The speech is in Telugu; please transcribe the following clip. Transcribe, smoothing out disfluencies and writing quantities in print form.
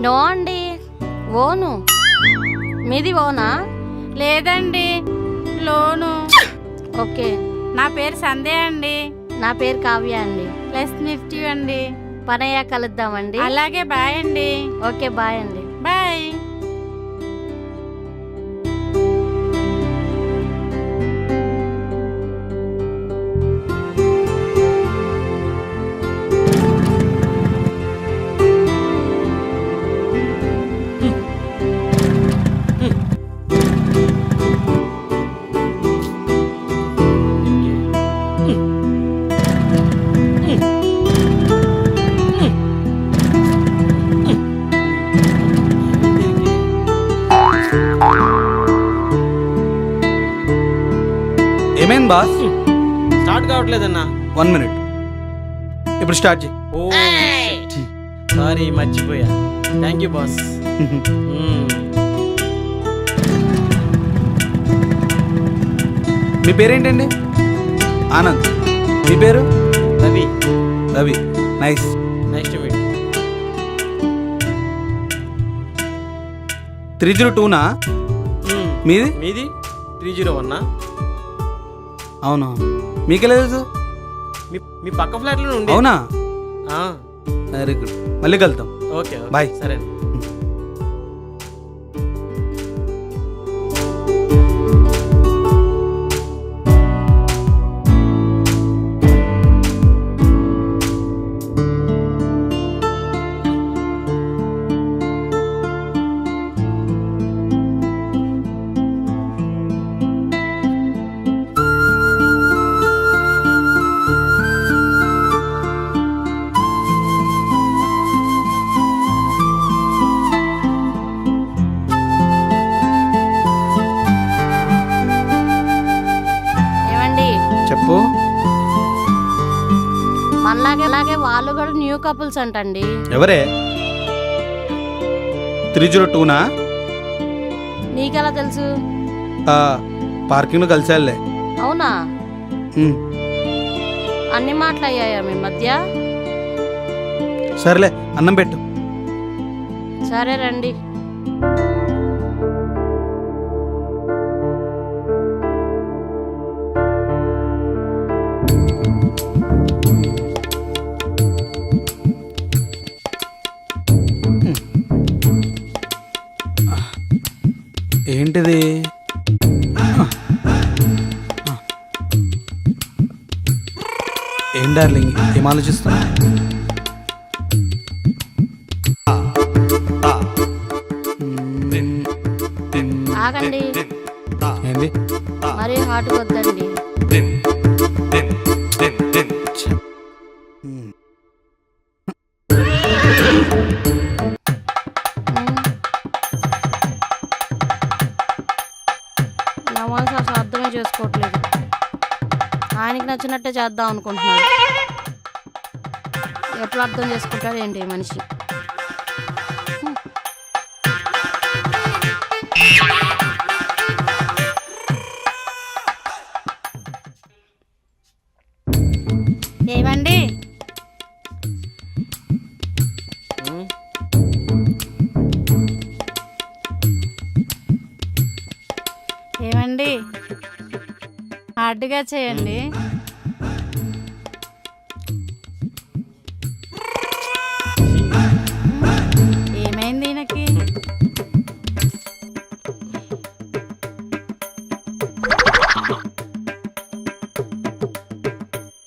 నో అండి, ఓను. మీది ఓనా? లేదండి, లోను. ఓకే. నా పేరు సంధ్య అండి. నా పేరు కావ్య అండి. +50 అండి. పనయ్య కలుద్దామండి. అలాగే, బాయ్ అండి. ఓకే, బాయ్ అండి. బాయ్. ఏమైంది బాస్? స్టార్ట్ కావట్లేదన్నా. 1 minute. ఇప్పుడు స్టార్ట్ చేయి. ఓ సారీ, మర్చిపోయా. Thank you boss. మీ పేరేంటండి? ఆనంద్. మీ పేరు? Ravi. Ravi. Nice. Nice to meet. 302నా? మీది? మీది 301. అవును. మీకెలా తెలుసు? మీ పక్క ఫ్లాట్లో ఉండే. అవునా? Very good. మళ్ళీ కలుద్దాం. Okay, bye. సరే. చెప్పు. మనలాగే వాళ్ళు కూడా న్యూ కపుల్స్ అంటండి. ఎవరే? 302నా? నీకెలా తెలుసు? పార్కింగ్లో కలిసాలే. అవునా? అన్ని మాటలు అయ్యాయా మీ మధ్య? సర్లే, అన్నం పెట్టు. సరే రండి. ఏంటిది? ఏం డార్లింగ్, ఏం ఆలోచిస్తున్నా? ఆగండి, ఏంది? మరీ హాట్ వద్దండి. నా మనసు అసలు అర్థమే చేసుకోవట్లేదు. ఆయనకి నచ్చినట్టే చేద్దాం అనుకుంటున్నాను. ఎప్పుడు అర్థం చేసుకుంటాడు ఏంటి ఈ మనిషి? ఏమండి? ఏమండి, హార్డ్గా చేయండి.